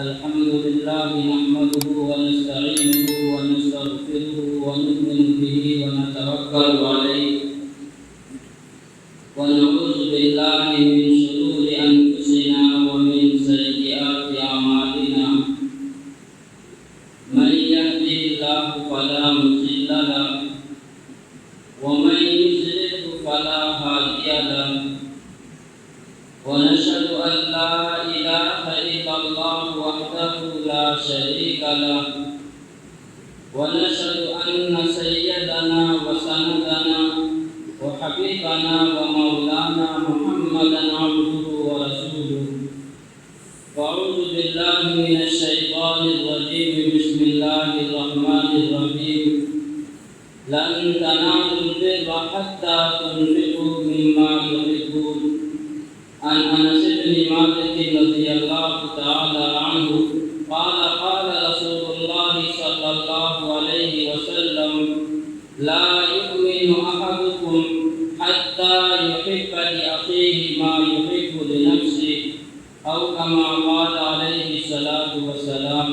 الحمد لله نحمده ونستعينه ونستغفره ونؤمن به ونتوكل عليه ونعوذ بالله من شرور أنفسنا ومن سيئات أعمالنا من يهده الله فلا مضل له ومن يضلل فلا هادي له ونشهد أن لا إله إلا الله وحده لا شريك له ونشهد أن سيدنا وسندنا وحبيبنا ومولانا محمدا عبده ورسوله فأعوذ بالله من الشيطان الرجيم بسم الله الرحمن الرحيم لن تنالوا البر حتى تنفقوا مما تحبون عن انس بن مالك رضي الله تعالى عنه قال قال رسول الله صلى الله عليه وسلم لا يؤمن احدكم حتى يحب لاخيه ما يحب لنفسه او كما قال عليه الصلاه والسلام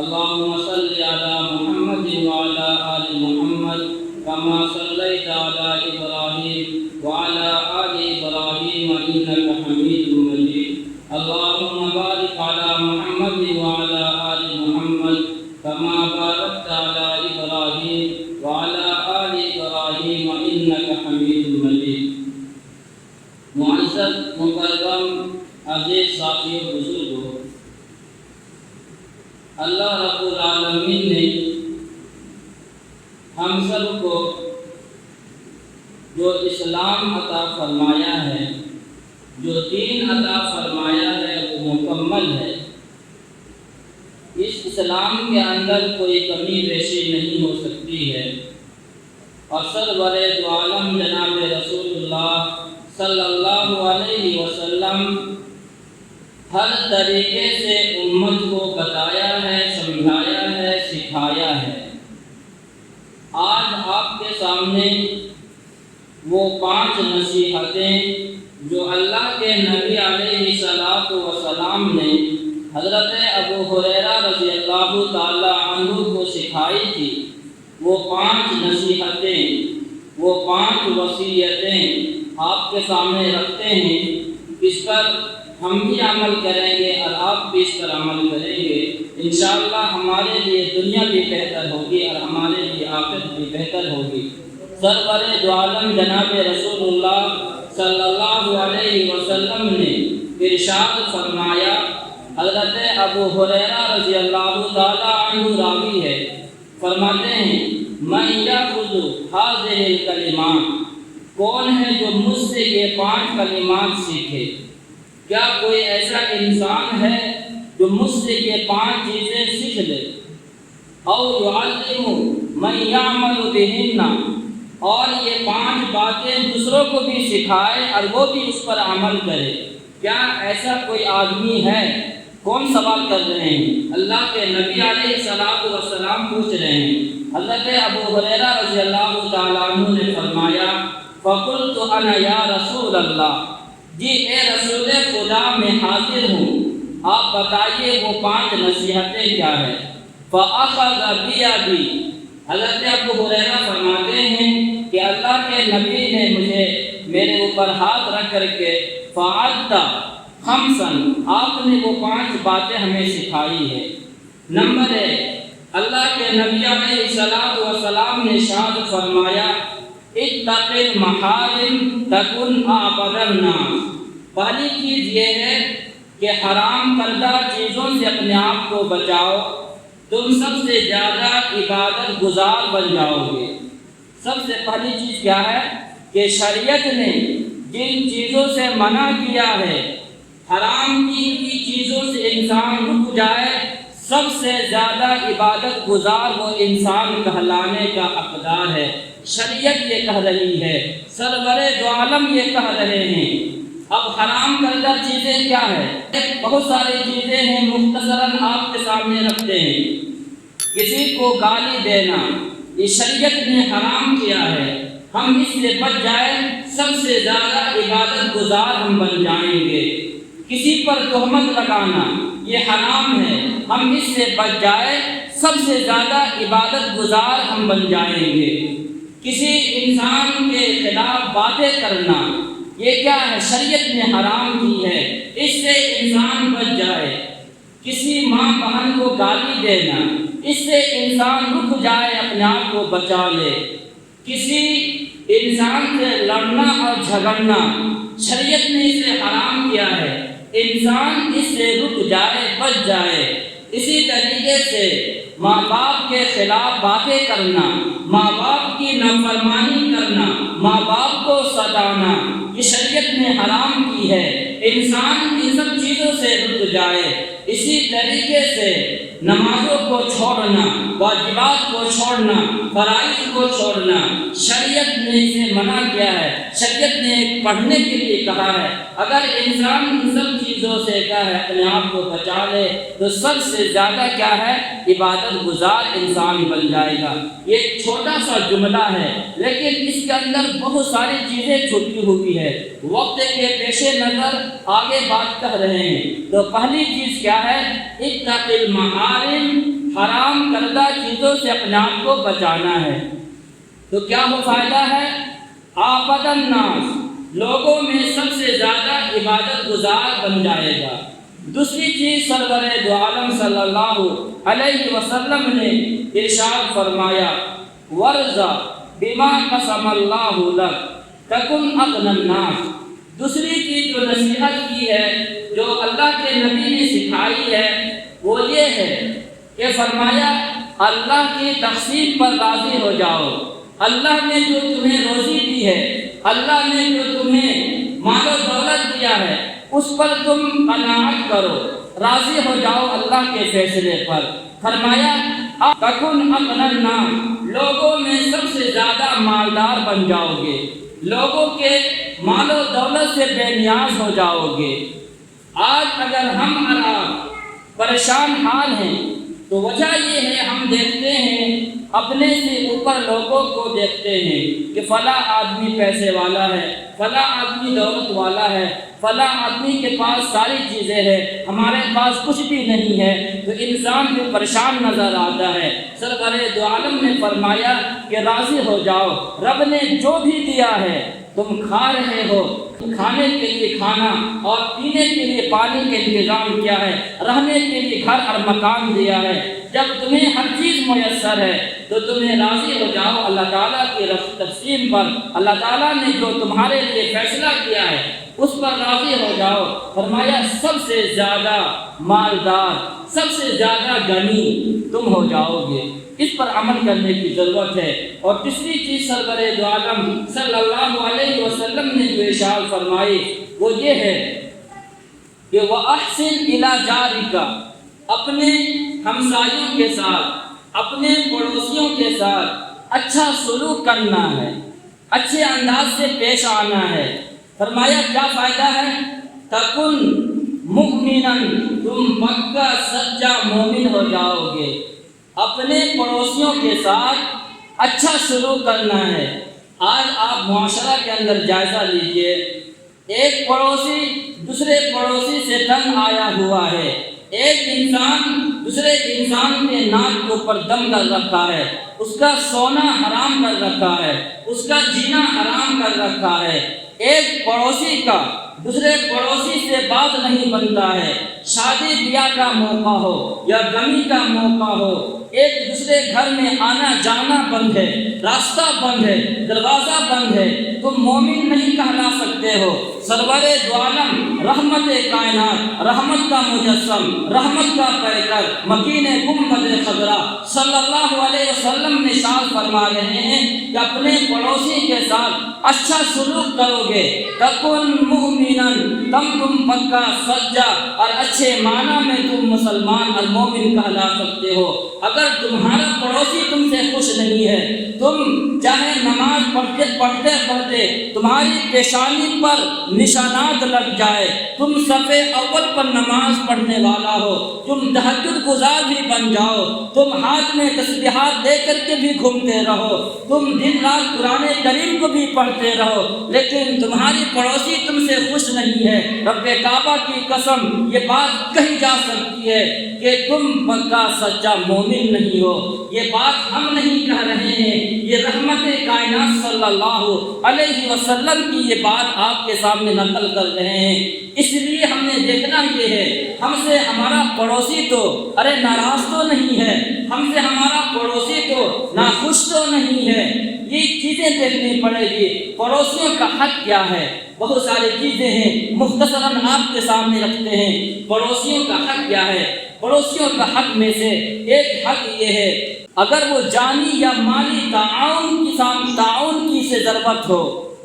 اللهم صل على محمد وعلى ال محمد كما صليت على ابراهيم وعلى آل إبراهيم إنك حميد مجيد اللهم بارك على محمد وعلى آل محمد كما باركت على إبراهيم وعلى آل إبراهيم إنك حميد مجيد معزز مکرم عزیز ساتھیو بزرگو، اللہ رب العالمین نے ہم سب کو جو اسلام عطا فرمایا ہے، جو دین عطا فرمایا ہے وہ مکمل ہے۔ اس اسلام کے اندر کوئی کمی بیشی نہیں ہو سکتی ہے، اور سرور دو عالم جناب رسول اللہ صلی اللہ علیہ وسلم ہر طریقے سے امت کو بتایا ہے، سمجھایا ہے، سکھایا ہے۔ آج آپ کے سامنے وہ 5 نصیحتیں جو اللہ کے نبی علیہ الصلوۃ والسلام نے حضرت ابو ہریرہ رضی اللہ تعالی عنہ کو سکھائی تھی، وہ 5 نصیحتیں، وہ 5 وصیتیں آپ کے سامنے رکھتے ہیں۔ اس پر ہم بھی عمل کریں گے اور آپ بھی اس پر عمل کریں گے، انشاءاللہ ہمارے لیے دنیا بھی بہتر ہوگی اور ہمارے لیے آخرت بھی بہتر ہوگی۔ سرور دو عالم جناب رسول اللہ صلی اللہ علیہ وسلم نے ارشاد فرمایا، حضرت ابو ہریرہ رضی اللہ تعالی عنہ راوی ہے، فرماتے ہیں من یاخذ هذه الکلمات، کون ہے جو مجھ سے یہ 5 کلمات سیکھے؟ کیا کوئی ایسا انسان ہے جو مجھ سے یہ 5 چیزیں سیکھ لے؟ او یعلم من یعمل بہن، اور یہ 5 باتیں دوسروں کو بھی سکھائے اور وہ بھی اس پر عمل کرے۔ کیا ایسا کوئی آدمی ہے؟ کون سوال کر رہے ہیں؟ اللہ کے نبی علیہ الصلوۃ والسلام پوچھ رہے ہیں۔ حضرت ابو ہریرہ رضی اللہ تعالیٰ عنہ نے فرمایا فقلت انا یا رسول اللہ، جی اے رسول خدا میں حاضر ہوں، آپ بتائیے وہ 5 نصیحتیں کیا ہے؟ فاخذ بیدی، حضرت ابو ہریرہ فرماتے ہیں کہ اللہ کے نبی نے مجھے میرے اوپر ہاتھ رکھ کر کے فعدت خمسا، آپ نے وہ 5 باتیں ہمیں سکھائی ہے۔ نمبر 1، اللہ کے نبی علیہ الصلوۃ والسلام نے ارشاد فرمایا اتق المحارم تکن اعبد الناس، پہلی چیز یہ ہے کہ حرام کردہ چیزوں سے اپنے آپ کو بچاؤ، تم سب سے زیادہ عبادت گزار بن جاؤ گے۔ سب سے پہلی چیز کیا ہے کہ شریعت نے جن چیزوں سے منع کیا ہے، حرام کی چیزوں سے انسان رک جائے، سب سے زیادہ عبادت گزار وہ انسان کہلانے کا حقدار ہے۔ شریعت یہ کہہ رہی ہے، سرور دو عالم یہ کہہ رہے ہیں۔ اب حرام کردہ چیزیں کیا ہے؟ بہت ساری چیزیں ہیں، مختصراً آپ کے سامنے رکھتے ہیں۔ کسی کو گالی دینا یہ شریعت نے حرام کیا ہے، ہم اس سے بچ جائیں سب سے زیادہ عبادت گزار ہم بن جائیں گے۔ کسی پر تہمت لگانا یہ حرام ہے، ہم اس سے بچ جائے سب سے زیادہ عبادت گزار ہم بن جائیں گے۔ کسی انسان کے خلاف باتیں کرنا، یہ کیا ہے؟ شریعت نے حرام کی ہے، اس سے انسان بچ جائے۔ کسی ماں بہن کو گالی دینا، اس سے انسان رک جائے، اپنے آپ کو بچا لے۔ کسی انسان سے لڑنا اور جھگڑنا، شریعت نے اسے حرام کیا ہے، انسان اس سے رک جائے، بچ جائے۔ اسی طریقے سے ماں باپ کے خلاف باتیں کرنا، ماں باپ کی نافرمانی کرنا، ماں باپ کو ستانا، یہ شریعت نے حرام کی ہے، انسان ان سب چیزوں سے رک جائے۔ اسی طریقے سے نمازوں کو چھوڑنا، واجبات کو چھوڑنا، فرائض کو چھوڑنا، شریعت نے اسے منع کیا ہے، شریعت نے پڑھنے کے لیے کہا ہے۔ اگر انسان ان سب چیزوں سے کیا ہے اپنے آپ کو بچا لے تو سب سے زیادہ کیا ہے عبادت گزار انسان بن جائے گا۔ یہ چھوٹا سا جملہ ہے لیکن اس کے اندر بہت ساری چیزیں چھپی ہوئی ہے۔ وقت کے پیش نظر آگے بات کر رہے ہیں تو پہلی چیز کیا ہے؟ اتق المحارم، حرام کردہ چیزوں سے اپنے آپ کو بچانا ہے۔ تو کیا وہ فائدہ ہے؟ عابد الناس، لوگوں میں سب سے زیادہ عبادت گزار بن جائے گا۔ دوسری چیز سرور دو عالم صلی اللہ علیہ وسلم نے ارشاد فرمایا، ورضا بما قسم اللہ لک تکن اغنی الناس۔ دوسری چیز جو نصیحت کی ہے، جو اللہ کے نبی نے سکھائی ہے، وہ یہ ہے کہ فرمایا اللہ کی تقسیم پر راضی ہو جاؤ۔ اللہ نے جو تمہیں روزی دی ہے، اللہ نے جو تمہیں مال و دولت دیا ہے، اس پر تم قناعت کرو، راضی ہو جاؤ اللہ کے فیصلے پر۔ فرمایا تکن اغنی الناس، لوگوں میں سب سے زیادہ مالدار بن جاؤ گے، لوگوں کے مال و دولت سے بے نیاز ہو جاؤ گے۔ آج اگر ہم پریشان حال ہیں تو وجہ یہ ہے، ہم دیکھتے ہیں اپنے سے اوپر لوگوں کو دیکھتے ہیں کہ فلاں آدمی پیسے والا ہے، فلاں آدمی دولت والا ہے، فلاں آدمی کے پاس ساری چیزیں ہیں، ہمارے پاس کچھ بھی نہیں ہے، تو انسان بھی پریشان نظر آتا ہے۔ سرور دو عالم نے فرمایا کہ راضی ہو جاؤ، رب نے جو بھی دیا ہے تم کھا رہے ہو، کھانے کے لیے کھانا اور پینے کے لیے پانی کا انتظام کیا ہے، رہنے کے لیے گھر اور مکان دیا ہے، جب تمہیں ہر چیز میسر ہے تو تمہیں راضی ہو جاؤ اللہ تعالیٰ کی تقسیم پر۔ اللہ تعالیٰ نے جو تمہارے لیے فیصلہ کیا ہے اس پر راضی ہو جاؤ۔ فرمایا سب سے زیادہ مالدار، سب سے زیادہ غنی تم ہو جاؤ گے۔ اس پر عمل کرنے کی ضرورت ہے۔ اور تیسری چیز سرور دو عالم صلی اللہ علیہ وسلم نے جو ارشاد فرمائی وہ یہ ہے کہ وَأَحْسِنْ إِلَىٰ جَارِكَ، اپنے ہمسایوں کے ساتھ، اپنے پڑوسیوں کے ساتھ اچھا سلوک کرنا ہے، اچھے انداز سے پیش آنا ہے۔ فرمایا کیا فائدہ ہے؟ تکن مؤمنا، تم پکا سچا مومن ہو جاؤ گے۔ اپنے پڑوسیوں کے ساتھ اچھا سلوک کرنا ہے۔ آج آپ معاشرہ کے اندر جائزہ لیجئے، ایک پڑوسی دوسرے پڑوسی سے تنگ آیا ہوا ہے، ایک انسان دوسرے انسان کے ناک کے اوپر دم کر رکھا ہے، اس کا سونا حرام کر رکھا ہے، اس کا جینا حرام کر رکھا ہے۔ ایک پڑوسی کا دوسرے پڑوسی سے بات نہیں بنتا ہے، شادی بیاہ کا موقع ہو یا غمی کا موقع ہو، ایک دوسرے گھر میں آنا جانا بند ہے، راستہ بند ہے، دروازہ بند ہے، تم مومن نہیں کہلا سکتے ہو۔ سرور دو عالم رحمت کائنات، رحمت کا مجسم، رحمت کا پیکر، مکین گنبد خضرا صلی اللہ علیہ وسلم نے ارشاد فرما رہے ہیں کہ اپنے پڑوسی کے ساتھ اچھا سلوک کرو گے، تکن مؤمنا، تم پکا سچا اور اچھے معنی میں تم مسلمان اور مومن کہلا سکتے ہو۔ اگر تمہارا پڑوسی تم سے خوش نہیں ہے، تم چاہے نماز پڑھتے پڑھتے تمہاری پیشانی پر نشانات لگ جائے، تم صف اول پر نماز پڑھنے والا ہو، تم تہجد گزار بھی بن جاؤ، تم ہاتھ میں تسبیحات لے کر کے بھی گھومتے رہو، تم دن رات قرآن کریم کو بھی پڑھتے رہو، لیکن تمہاری پڑوسی تم سے خوش نہیں ہے، رب کعبہ کی قسم یہ بات کہی جا سکتی ہے کہ تم پکا سچا مومن نہیں ہو۔ یہ بات ہم نہیں کہہ رہے ہیں، یہ رحمت کائنات صلی اللہ علیہ وسلم کی یہ بات آپ کے سامنے نقل کر رہے ہیں۔ اس لیے ہم نے دیکھنا یہ ہے، ہم سے ہمارا پڑوسی تو ناراض تو نہیں ہے، ہم سے ہمارا پڑوسی تو ناخوش تو نہیں ہے، یہ چیزیں دیکھنی پڑے گی۔ پڑوسیوں کا حق کیا ہے؟ بہت ساری چیزیں ہیں، مختصراً آپ کے سامنے رکھتے ہیں۔ پڑوسیوں کا حق کیا ہے؟ پڑوسیوں کا حق میں سے ایک حق یہ ہے، اگر وہ جانی یا مالی تعاون کی سے ضرورت ہو،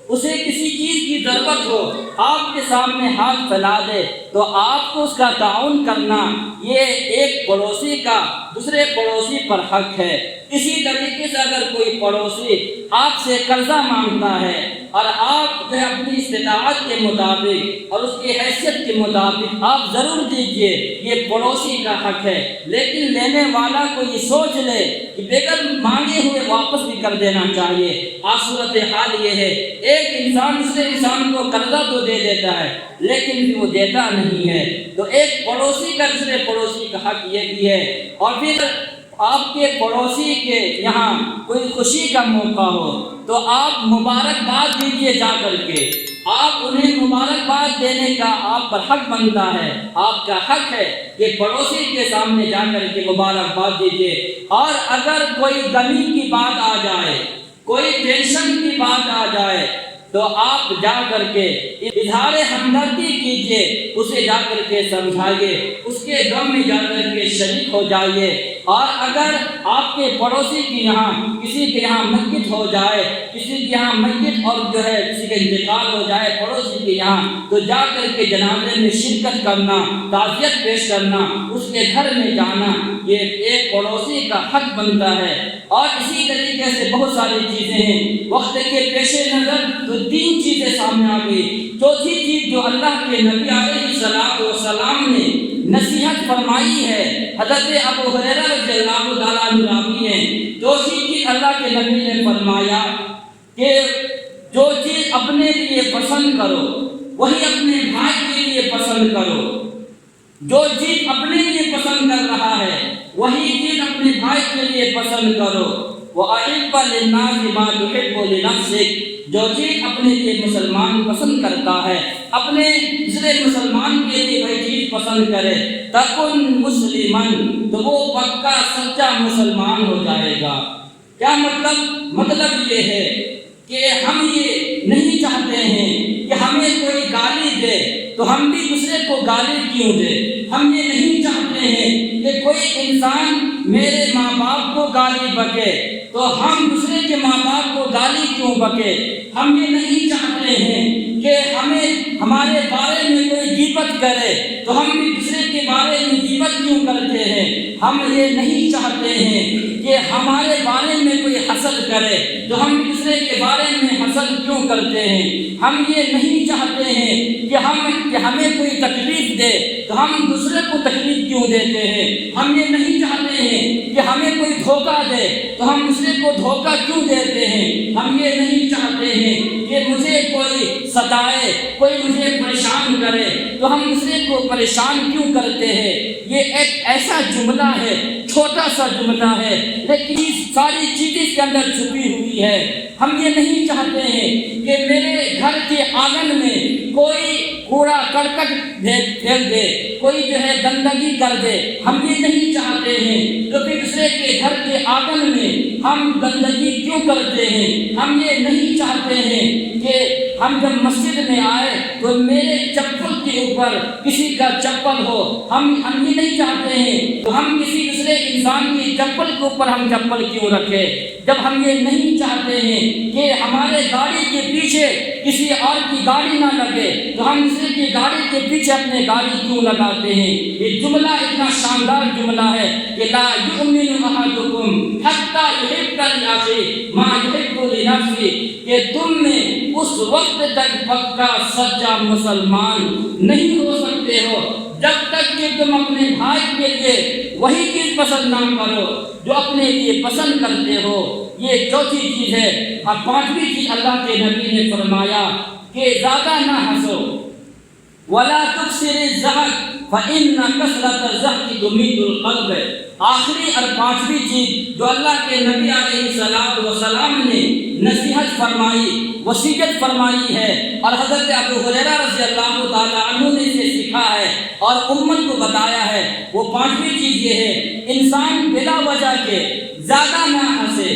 اسے کسی چیز کی ضرورت ہو، آپ کے سامنے ہاتھ پھیلا دے تو آپ کو اس کا تعاون کرنا، یہ ایک پڑوسی کا دوسرے پڑوسی پر حق ہے۔ اسی طریقے سے اگر کوئی پڑوسی آپ سے قرضہ مانگتا ہے اور آپ جو ہے اپنی استطاعت کے مطابق اور اس کی حیثیت کے مطابق آپ ضرور دیجئے، یہ پڑوسی کا حق ہے، لیکن لینے والا کو یہ سوچ لے کہ بغیر مانگے ہوئے واپس بھی کر دینا چاہیے۔ آج صورتحال یہ ہے، ایک انسان دوسرے انسان کو قرضہ تو دے دیتا ہے لیکن پھر وہ دیتا نہیں ہے، تو ایک پڑوسی کا دوسرے پڑوسی کا حق یہ بھی ہے۔ اور پھر آپ کے پڑوسی کے یہاں کوئی خوشی کا موقع ہو تو آپ مبارکباد دیجیے، جا کر کے آپ انہیں مبارکباد دینے کا آپ پر حق بنتا ہے، آپ کا حق ہے کہ پڑوسی کے سامنے جا کر کے مبارکباد دیجیے۔ اور اگر کوئی غمی کی بات آ جائے، کوئی ٹینشن کی بات آ جائے تو آپ جا کر کے اظہار ہمدردی کیجیے، اسے جا کر کے سمجھائیے، اس کے غم میں جا کر کے شریک ہو جائیے۔ اور اگر آپ کے پڑوسی کے یہاں کسی کے یہاں میت ہو جائے، کسی کے یہاں میت اور جو ہے کسی کا انتقال ہو جائے پڑوسی کے یہاں، تو جا کر کے جنازے میں شرکت کرنا، تعزیت پیش کرنا، اس کے گھر میں جانا، یہ ایک پڑوسی کا حق بنتا ہے۔ اور اسی طریقے سے بہت ساری چیزیں ہیں، وقت کے پیش نظر تو 3 چیزیں سامنے آ گئی۔ چوتھی چیز جو اللہ کے نبی علیہ السلام نے نصیحت فرمائی ہے، حضرت ابو ہریرہ رضی اللہ تعالیٰ عنہ راوی ہیں، چوتھی چیز اللہ کے نبی نے فرمایا کہ جو چیز اپنے لیے پسند کرو وہی اپنے بھائی کے لیے پسند کرو، جو چیز اپنے لیے پسند کر رہا ہے وہی چیز اپنے بھائی کے لیے پسند کرو۔ وَأَحِبَّ لِلنَّاسِ مَا تُحِبُّ لِنَفْسِكَ، جو چیز اپنے لیے مسلمان پسند کرتا ہے اپنے دوسرے مسلمان کے لیے وہی چیز پسند کرے، تَكُنْ مُسْلِمًا، تو وہ پکا سچا مسلمان ہو جائے گا۔ کیا مطلب یہ ہے کہ ہم یہ نہیں چاہتے ہیں کہ ہمیں کوئی گالی دے تو ہم بھی دوسرے کو گالی کیوں دے، ہم یہ نہیں چاہتے ہیں کہ کوئی انسان میرے ماں باپ کو گالی بکے تو ہم دوسرے کے ماں باپ کو گالی کیوں بکے، ہم یہ نہیں چاہتے ہیں کہ ہمارے بارے میں کوئی غیبت کرے تو ہم بھی دوسرے کے بارے میں غیبت کیوں کرتے ہیں، ہم یہ نہیں چاہتے ہیں کہ ہمارے بارے میں کوئی حسد کرے تو ہم دوسرے کے بارے میں حسد کیوں کرتے ہیں، ہم یہ نہیں چاہتے ہیں کہ ہمیں کوئی تکلیف دے تو ہم دوسرے کو تکلیف کیوں دیتے ہیں، ہم یہ نہیں چاہتے ہیں کہ ہمیں کوئی دھوکہ دے تو ہم دوسرے کو دھوکہ کیوں دیتے ہیں، ہم یہ نہیں چاہتے ہیں کہ مجھے کوئی ستائے، کوئی مجھے پریشان کرے تو ہم دوسرے کو پریشان کیوں کرتے ہیں۔ یہ ایک ایسا جملہ ہے، چھوٹا سا جملہ ہے، لیکن ساری چیزیں اس کے اندر چھپی ہوئی ہے۔ ہم یہ نہیں چاہتے ہیں کہ میرے گھر کے آنگن میں کوئی کوڑا کرکٹ پھینک دے، کوئی جو ہے گندگی کر دے، ہم یہ نہیں چاہتے ہیں۔ تو پھر دوسرے کے گھر کے آنگن میں ہم گندگی کیوں کرتے ہیں، ہم یہ نہیں چاہتے ہیں کہ ہم جب مسجد میں آئے تو میرے چپل کے اوپر کسی کا چپل ہو، ہم یہ نہیں چاہتے ہیں تو ہم کسی دوسرے انسان کی چپل کے اوپر ہم چپل کیوں رکھے؟ جب ہم یہ نہیں چاہتے ہیں کہ ہمارے گاڑی کے پیچھے کسی اور کی گاڑی نہ لگے تو ہم دوسرے کی گاڑی کے پیچھے اپنے گاڑی کیوں لگاتے ہیں؟ یہ جملہ اتنا شاندار جملہ ہے کہ لا یؤمن احدکم حتی یحب لأخیہ ما یحب لنفسہ، کہ تم میں اس وقت تک پکا سچا مسلمان نہیں ہو سکتے ہو جب تک کہ تم اپنے بھائی کے لیے وہی چیز پسند نہ کرو جو اپنے لیے پسند کرتے ہو۔ یہ چوتھی چیز ہے۔ اور پانچویں چیز اللہ کے نبی نے فرمایا کہ زیادہ نہ ہنسو، وَلَا تُكْثِرِ الضَّحْكَ فَإِنَّ كَثْرَةَ الضَّحْكِ تُمِيتُ الْقَلْبَ۔ آخری اور پانچویں چیز جو اللہ کے نبی علیہ السلام نے نصیحت فرمائی، وصیت فرمائی ہے، اور حضرت ابو ہریرہ رضی اللہ تعالی عنہ نے اسے سیکھا ہے اور امت کو بتایا ہے، وہ پانچویں چیز یہ ہے انسان بلا وجہ کے زیادہ نہ ہنسے،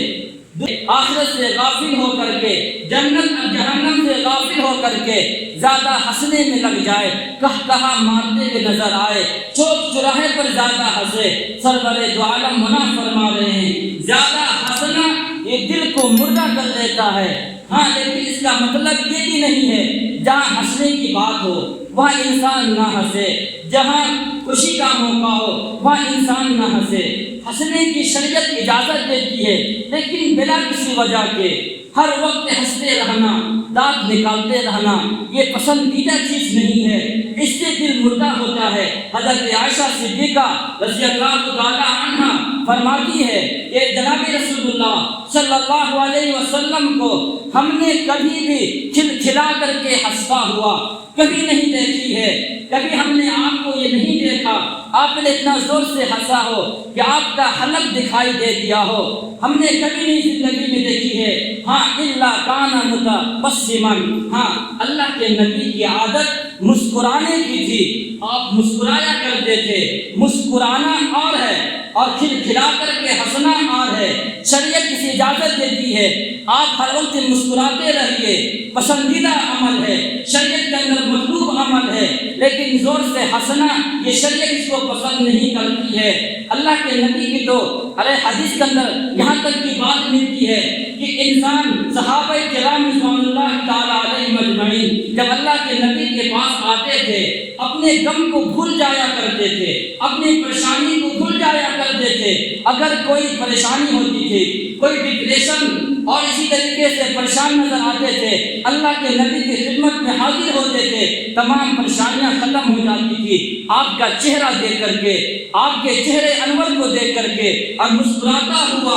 آخرت سے غافل ہو کر کے، جنت اور جہنم سے غافل ہو کر کے زیادہ ہنسنے میں لگ جائے، کہا مارتے ہوئے نظر آئے، چوک چراہے پر زیادہ ہنسے۔ سرور دو عالم منع فرما رہے ہیں زیادہ ہنسنا یہ دل کو مردہ کر دیتا ہے، ہاں لیکن اس کا مطلب یہ بھی نہیں ہے جہاں ہنسنے کی بات ہو وہاں انسان نہ ہنسے، جہاں خوشی کا موقع ہو وہاں انسان نہ ہنسے۔ ہنسنے کی شریعت اجازت دیتی ہے لیکن بلا کسی وجہ کے ہر وقت ہنستے رہنا، دانت نکالتے رہنا یہ پسندیدہ چیز نہیں ہے، اس سے دل مردہ ہوتا ہے۔ حضرت عائشہ صدیقہ رضی اللہ تعالی عنہا فرماتی ہے کہ جناب رسول اللہ صلی اللہ علیہ وسلم کو ہم نے کبھی بھی کھلکھلا کر کے ہنستا ہوا کبھی نہیں دیکھی ہے، کبھی ہم نے آپ کو یہ نہیں دیکھا آپ نے اتنا زور سے ہنسا ہو کہ آپ کا حلق دکھائی دے دیا ہو، ہم نے کبھی نہیں زندگی میں دیکھی ہے۔ ہاں الا کان متبسما، ہاں اللہ کے نبی کی عادت مسکرانے کی تھی، آپ مسکرایا کرتے تھے۔ مسکرانا اور ہے اور کھلکھلا کر کے ہنسنا اور ہے، شریعت کی اجازت دیتی ہے آپ ہر وقت مسکراتے رہیے، پسندیدہ عمل ہے، شریعت کے اندر مطلوب عمل ہے، لیکن زور سے ہنسنا یہ شریعت اس کو پسند نہیں کرتی ہے۔ اللہ کے نبی کی تو حدیث کے اندر یہاں تک کی بات ملتی ہے کہ انسان صحابہ کرام رضوان اللہ تعالی علیہ مجمعین جب اللہ کے نبی کے پاس آتے تھے اپنے غم کو بھول جایا کرتے تھے، اپنی پریشانی کو بھول جایا کرتے تھے۔ اگر کوئی پریشانی ہوتی تھی، کوئی ڈپریشن اور اسی طریقے سے پریشان نظر آتے تھے، اللہ کے نبی کی خدمت میں حاضر ہوتے تھے، تمام پریشانیاں ختم ہو جاتی تھی۔ آپ کا چہرہ دیکھ کر کے، آپ کے چہرے انور کو دیکھ کر کے اور مسکراتا ہوا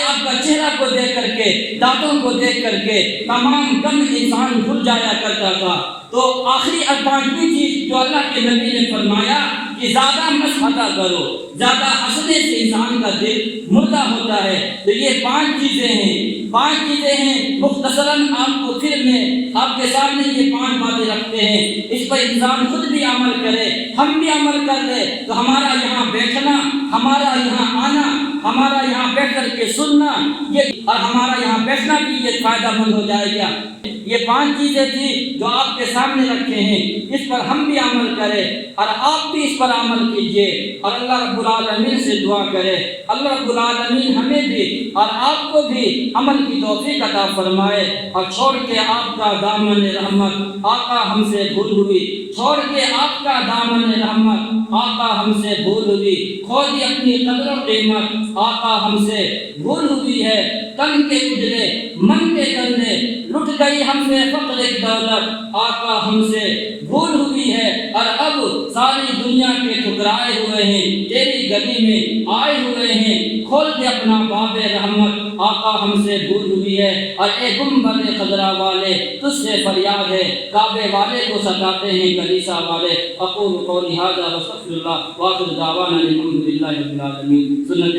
آپ کا چہرہ کو دیکھ کر کے، دانتوں کو دیکھ کر کے تمام غم انسان بھول جایا کرتا تھا۔ تو آخری اور پانچویں چیز جو اللہ کے نبی نے فرمایا کہ زیادہ مسخطہ کرو، زیادہ ہنسنے سے انسان کا دل مردہ ہوتا ہے۔ تو یہ پانچ چیزیں ہیں مختصراً آپ کو پھر میں آپ کے سامنے یہ پانچ باتیں رکھتے ہیں، اس پر انسان خود بھی عمل کرے، ہم بھی عمل کر لیں تو ہمارا یہاں بیٹھنا، ہمارا یہاں آنا، ہمارا یہاں بیٹھ کر کے سننا یہ اور ہمارا یہاں بیٹھنا بھی یہ فائدہ مند ہو جائے گا۔ یہ پانچ چیزیں تھیں جو آپ کے سامنے رکھے ہیں، اس پر ہم بھی عمل کریں اور آپ بھی اس پر عمل کیجئے اور اللہ رب العالمین سے دعا کرے اللہ رب العالمین ہمیں بھی اور آپ کو بھی عمل کی توفیق عطا فرمائے۔ اور چھوڑ کے آپ کا دامن رحمت آقا ہم سے بھول ہوئی، چھوڑ کے آپ کا دامن رحمت آقا ہم سے بھول ہوئی، کھو دی اپنی قدر و قیمت آقا ہم سے بھول ہوئی ہے، تن کے اجلے من کے کندے لٹ گئی ہم سے فقر کی دولت آقا ہم سے بھول ہوئی ہے، اور اب ساری دنیا کے ٹھکرائے ہوئے ہیں تیری گلی میں آئے ہوئے ہیں، کھول دے اپنا باب رحمت آقا ہم سے بھول ہوئی ہے۔ اور اے گنبد خضرا والے تجھ سے فریاد ہے، کعبے والے کو ستاتے ہیں کلیسا والے۔ اقول قولی ھذا واستغفر اللہ وآخر دعوانا الحمد للہ رب العالمین۔ سنت